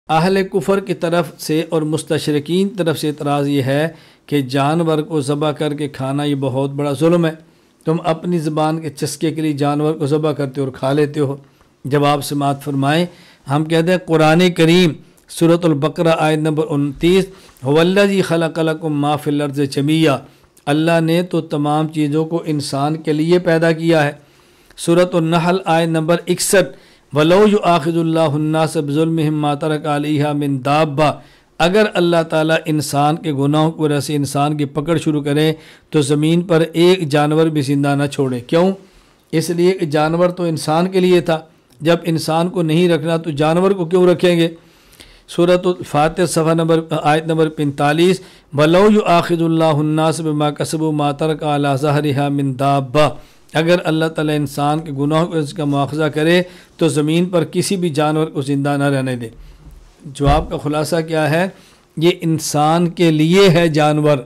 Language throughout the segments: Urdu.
اہل کفر کی طرف سے اور مستشرقین طرف سے اعتراض یہ ہے کہ جانور کو ذبح کر کے کھانا یہ بہت بڑا ظلم ہے، تم اپنی زبان کے چسکے کے لیے جانور کو ذبح کرتے ہو اور کھا لیتے ہو۔ جواب سماعت فرمائیں، ہم کہتے ہیں قرآن کریم سورۃ البقرہ آیت نمبر 29، هو الذی خلق لکم ما فی الارض جمیعا، اللہ نے تو تمام چیزوں کو انسان کے لیے پیدا کیا ہے۔ سورۃ النحل آیت نمبر 61، وَلَوْ يُؤَاخِذُ اللَّهُ النَّاسَ بِظُلْمِهِمْ مَا تَرَكَ عَلَيْهَا مِن دَابَّةٍ، اگر اللہ تعالیٰ انسان کے گناہوں کی وجہ سے انسان کی پکڑ شروع کرے تو زمین پر ایک جانور بھی زندہ نہ چھوڑے۔ کیوں؟ اس لیے کہ جانور تو انسان کے لیے تھا، جب انسان کو نہیں رکھنا تو جانور کو کیوں رکھیں گے؟ سورۃ الفاتر صفحہ نمبر آیت نمبر 45، وَلَوْ يُؤَاخِذُ اللَّهُ النَّاسَ بِمَا كَسَبُوا مَا تَرَكَ عَلَىٰ ظَهْرِهَا مِن دَابَّةٍ، اگر اللہ تعالیٰ انسان کے گناہوں کا مواخذہ کرے تو زمین پر کسی بھی جانور کو زندہ نہ رہنے دے۔ جواب کا خلاصہ کیا ہے؟ یہ انسان کے لیے ہے جانور،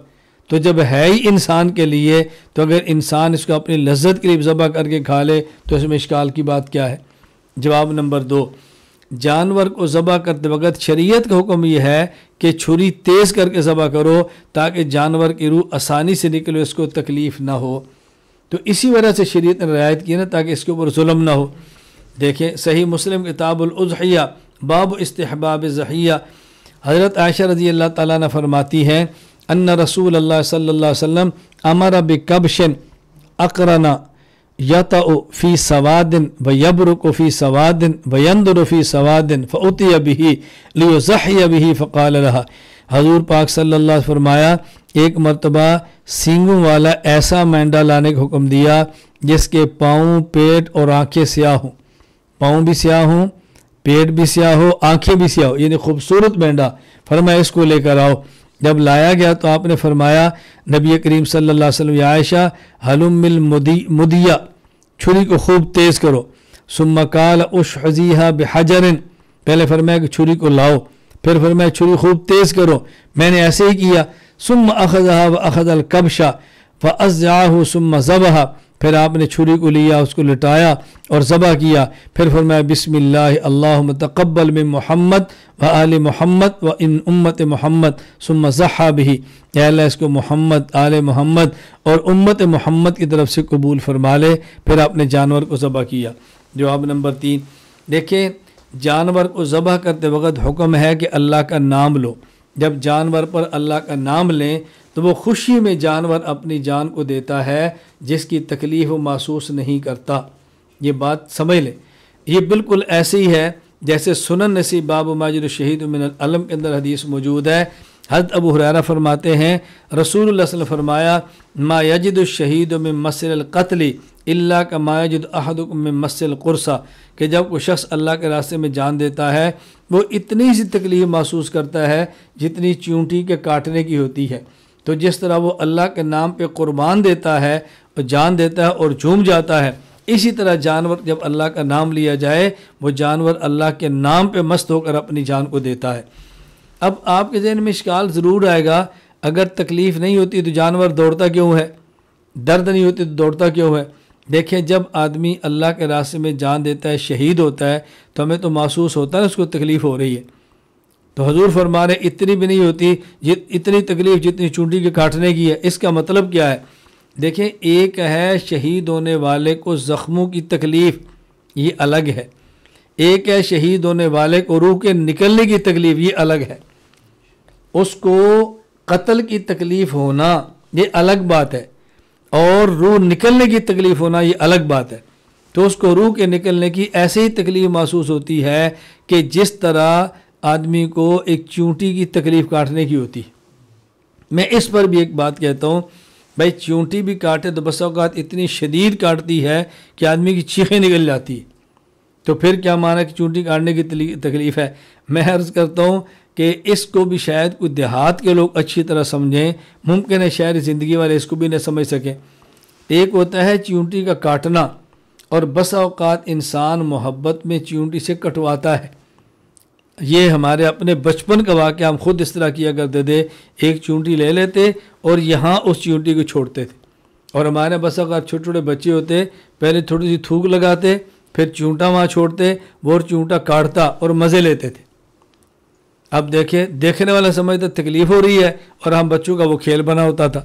تو جب ہے ہی انسان کے لیے تو اگر انسان اس کو اپنی لذت کے لیے ذبح کر کے کھا لے تو اس میں اشکال کی بات کیا ہے؟ جواب نمبر 2، جانور کو ذبح کرتے وقت شریعت کا حکم یہ ہے کہ چھری تیز کر کے ذبح کرو تاکہ جانور کی روح آسانی سے نکلے، اس کو تکلیف نہ ہو، تو اسی وجہ سے شریعت نے رعایت کی نا تاکہ اس کے اوپر ظلم نہ ہو۔ دیکھیں صحیح مسلم کتاب الاضحیہ باب استحباب الضحیہ، حضرت عائشہ رضی اللہ تعالیٰ عنہ فرماتی ہیں ان رسول اللہ صلی اللہ علیہ وسلم امر بکبش اقرن یطأ فی سواد ویبرک فی سواد وینظر فی سواد فأتی بہ لیضحی بہ فقال لها، حضور پاک صلی اللہ علیہ وسلم فرمایا ایک مرتبہ سینگوں والا ایسا مینڈا لانے کا حکم دیا جس کے پاؤں، پیٹ اور آنکھیں سیاہ ہوں، پاؤں بھی سیاہ ہوں، پیٹ بھی سیاہ ہو، آنکھیں بھی سیاہ ہو، یعنی خوبصورت مینڈا، فرمایا اس کو لے کر آؤ۔ جب لایا گیا تو آپ نے فرمایا نبی کریم صلی اللہ علیہ وسلم، یا عائشہ حلم المدیہ، چھری کو خوب تیز کرو، ثم قال اشحذیہا بحجر، پہلے فرمایا کہ چھری کو لاؤ، پھر فرمایا چھری خوب تیز کرو، میں نے ایسے ہی کیا، ثم اخذها واخذ الکبش فازعه ثم ذبح، پھر آپ نے چھری کو لیا، اس کو لٹایا اور ذبح کیا، پھر فرمایا بسم اللہ اللہم تقبل من محمد و آل محمد و ان امت محمد ثم ضحى به، اے اللہ اس کو محمد، آل محمد اور امت محمد کی طرف سے قبول فرما لے، پھر آپ نے جانور کو ذبح کیا۔ جواب نمبر 3، دیکھیں جانور کو ذبح کرتے وقت حکم ہے کہ اللہ کا نام لو، جب جانور پر اللہ کا نام لیں تو وہ خوشی میں جانور اپنی جان کو دیتا ہے جس کی تکلیف وہ محسوس نہیں کرتا۔ یہ بات سمجھ لیں، یہ بالکل ایسے ہی ہے جیسے سنن نسی باب ما یجد الشہید من العلم کے اندر حدیث موجود ہے۔ حضرت ابو ہریرہ فرماتے ہیں رسول اللہ صلی اللہ علیہ وسلم فرمایا ما یجد الشہید من مس القتل الا کما یجد احدکم من مس القرصہ، کہ جب کوئی شخص اللہ کے راستے میں جان دیتا ہے وہ اتنی سی تکلیف محسوس کرتا ہے جتنی چیونٹی کے کاٹنے کی ہوتی ہے، تو جس طرح وہ اللہ کے نام پہ قربان دیتا ہے اور جان دیتا ہے اور جھوم جاتا ہے، اسی طرح جانور جب اللہ کا نام لیا جائے وہ جانور اللہ کے نام پہ مست ہو کر اپنی جان کو دیتا ہے۔ اب آپ کے ذہن میں اشکال ضرور آئے گا، اگر تکلیف نہیں ہوتی تو جانور دوڑتا کیوں ہے، درد نہیں ہوتی تو دوڑتا کیوں ہے؟ دیکھیں جب آدمی اللہ کے راستے میں جان دیتا ہے، شہید ہوتا ہے، تو ہمیں تو محسوس ہوتا ہے اس کو تکلیف ہو رہی ہے، تو حضور فرما رہے اتنی بھی نہیں ہوتی اتنی تکلیف جتنی چونٹی کے کاٹنے کی ہے۔ اس کا مطلب کیا ہے؟ دیکھیں ایک ہے شہید ہونے والے کو زخموں کی تکلیف، یہ الگ ہے، ایک ہے شہید ہونے والے کو روح کے نکلنے کی تکلیف، یہ الگ ہے۔ اس کو قتل کی تکلیف ہونا یہ الگ بات ہے، اور روح نکلنے کی تکلیف ہونا یہ الگ بات ہے۔ تو اس کو روح کے نکلنے کی ایسے ہی تکلیف محسوس ہوتی ہے کہ جس طرح آدمی کو ایک چونٹی کی تکلیف کاٹنے کی ہوتی ہے۔ میں اس پر بھی ایک بات کہتا ہوں، بھائی چونٹی بھی کاٹے تو بس اوقات اتنی شدید کاٹتی ہے کہ آدمی کی چیخیں نکل جاتی ہے، تو پھر کیا معنی کہ چونٹی کاٹنے کی تکلیف ہے؟ میں عرض کرتا ہوں کہ اس کو بھی شاید کوئی دیہات کے لوگ اچھی طرح سمجھیں، ممکن ہے شہری زندگی والے اس کو بھی نہ سمجھ سکیں۔ ایک ہوتا ہے چونٹی کا کاٹنا، اور بسا اوقات انسان محبت میں چونٹی سے کٹواتا ہے۔ یہ ہمارے اپنے بچپن کا واقعہ، ہم خود اس طرح کیا کرتے تھے، ایک چونٹی لے لیتے اور یہاں اس چونٹی کو چھوڑتے تھے، اور ہمارے بسا اوقات چھوٹے چھوٹے بچے ہوتے، پہلے تھوڑی سی تھوک لگاتے، پھر چونٹا وہاں چھوڑتے، وہ چونٹا کاٹتا اور مزے لیتے تھے۔ اب دیکھیں دیکھنے والا سمجھتا تکلیف ہو رہی ہے اور ہم بچوں کا وہ کھیل بنا ہوتا تھا۔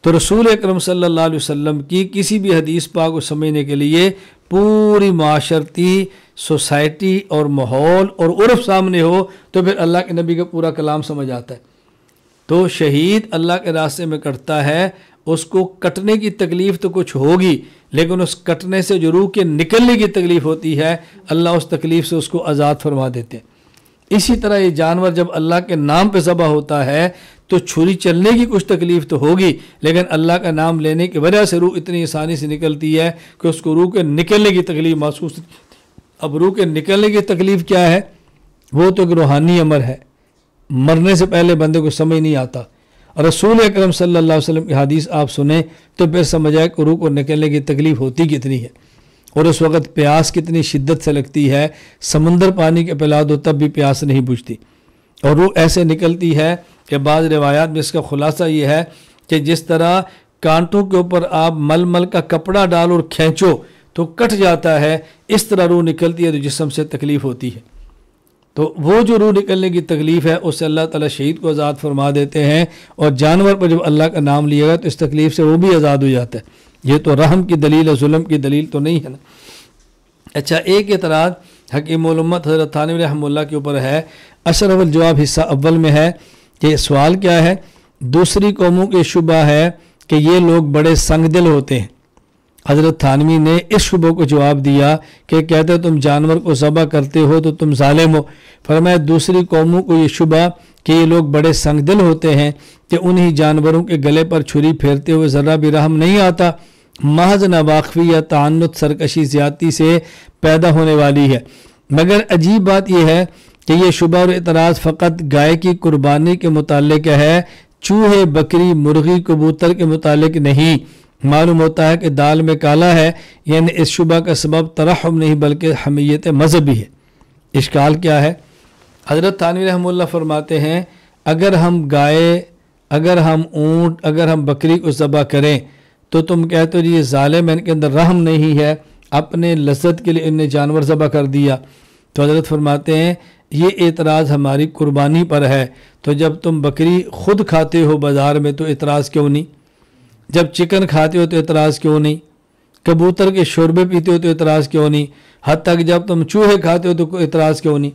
تو رسول اکرم صلی اللہ علیہ وسلم کی کسی بھی حدیث پاک کو سمجھنے کے لیے پوری معاشرتی سوسائٹی اور ماحول اور عرف سامنے ہو تو پھر اللہ کے نبی کا پورا کلام سمجھ آتا ہے۔ تو شہید اللہ کے راستے میں کٹتا ہے، اس کو کٹنے کی تکلیف تو کچھ ہوگی، لیکن اس کٹنے سے جو روح کے نکلنے کی تکلیف ہوتی ہے اللہ اس تکلیف سے اس کو آزاد فرما دیتے ہیں۔ اسی طرح یہ جانور جب اللہ کے نام پہ ذبح ہوتا ہے تو چھری چلنے کی کچھ تکلیف تو ہوگی، لیکن اللہ کا نام لینے کی وجہ سے روح اتنی آسانی سے نکلتی ہے کہ اس کو روح کے نکلنے کی تکلیف محسوس نہیں ہوتی۔ اب روح کے نکلنے کی تکلیف کیا ہے؟ وہ تو ایک روحانی امر ہے، مرنے سے پہلے بندے کو سمجھ نہیں آتا۔ اور رسول اکرم صلی اللہ علیہ وسلم کی حدیث آپ سنیں تو پھر سمجھ آئے کہ روح کو نکلنے کی تکلیف ہوتی کتنی ہے، اور اس وقت پیاس کتنی شدت سے لگتی ہے۔ سمندر پانی کے پلا دو تب بھی پیاس نہیں بجھتی، اور روح ایسے نکلتی ہے کہ بعض روایات میں اس کا خلاصہ یہ ہے کہ جس طرح کانٹوں کے اوپر آپ مل مل کا کپڑا ڈالو اور کھینچو تو کٹ جاتا ہے، اس طرح روح نکلتی ہے تو جسم سے تکلیف ہوتی ہے۔ تو وہ جو روح نکلنے کی تکلیف ہے اس سے اللہ تعالیٰ شہید کو آزاد فرما دیتے ہیں، اور جانور پر جب اللہ کا نام لیا گا تو اس تکلیف سے وہ بھی آزاد ہو جاتا ہے۔ یہ تو رحم کی دلیل ہے، ظلم کی دلیل تو نہیں ہے نا۔ اچھا، ایک اعتراض حکیم الامت حضرت تھانوی رحمہ اللہ کے اوپر ہے، اشرف الجواب حصہ اول میں ہے کہ سوال کیا ہے؟ دوسری قوموں کے شبہ ہے کہ یہ لوگ بڑے سنگ دل ہوتے ہیں۔ حضرت تھانوی نے اس شبہ کو جواب دیا کہ کہتے تم جانور کو ذبح کرتے ہو تو تم ظالم ہو۔ فرمایا دوسری قوموں کو یہ شبہ کہ یہ لوگ بڑے سنگ دل ہوتے ہیں کہ انہی جانوروں کے گلے پر چھری پھیرتے ہوئے ذرا بھی رحم نہیں آتا، محض ناواقفی یا تعنت سرکشی زیادتی سے پیدا ہونے والی ہے۔ مگر عجیب بات یہ ہے کہ یہ شبہ اور اعتراض فقط گائے کی قربانی کے متعلق ہے، چوہے، بکری، مرغی، کبوتر کے متعلق نہیں۔ معلوم ہوتا ہے کہ دال میں کالا ہے، یعنی اس شبہ کا سبب ترحم نہیں بلکہ حمیت مذہبی ہے۔ اشکال کیا ہے؟ حضرت تھانوی رحمہ اللہ فرماتے ہیں اگر ہم گائے، اگر ہم اونٹ، اگر ہم بکری کو ذبح کریں تو تم کہتے ہو جی یہ ظالم ہے، ان کے اندر رحم نہیں ہے، اپنے لذت کے لیے انہیں جانور ذبح کر دیا۔ تو حضرت فرماتے ہیں یہ اعتراض ہماری قربانی پر ہے، تو جب تم بکری خود کھاتے ہو بازار میں تو اعتراض کیوں نہیں؟ جب چکن کھاتے ہو تو اعتراض کیوں نہیں؟ کبوتر کے شوربے پیتے ہو تو اعتراض کیوں نہیں؟ حتیٰ کہ جب تم چوہے کھاتے ہو تو اعتراض کیوں نہیں؟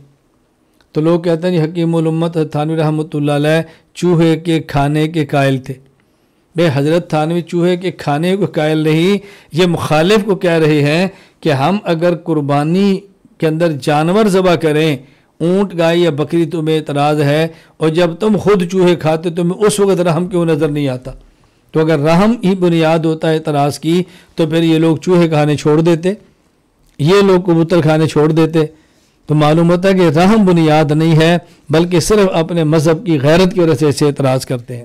تو لوگ کہتے ہیں حکیم الامت تھانوی رحمۃ اللہ علیہ چوہے کے کھانے کے قائل تھے۔ بے حضرت تھانوی چوہے کے کھانے کو قائل نہیں، یہ مخالف کو کہہ رہے ہیں کہ ہم اگر قربانی کے اندر جانور ذبح کریں، اونٹ، گائے یا بکری، تمہیں اعتراض ہے، اور جب تم خود چوہے کھاتے تمہیں اس وقت رحم کیوں نظر نہیں آتا؟ تو اگر رحم ہی بنیاد ہوتا ہے اعتراض کی تو پھر یہ لوگ چوہے کھانے چھوڑ دیتے، یہ لوگ کبوتر کھانے چھوڑ دیتے۔ تو معلوم ہوتا ہے کہ رحم بنیاد نہیں ہے بلکہ صرف اپنے مذہب کی غیرت کی وجہ سے اعتراض کرتے ہیں۔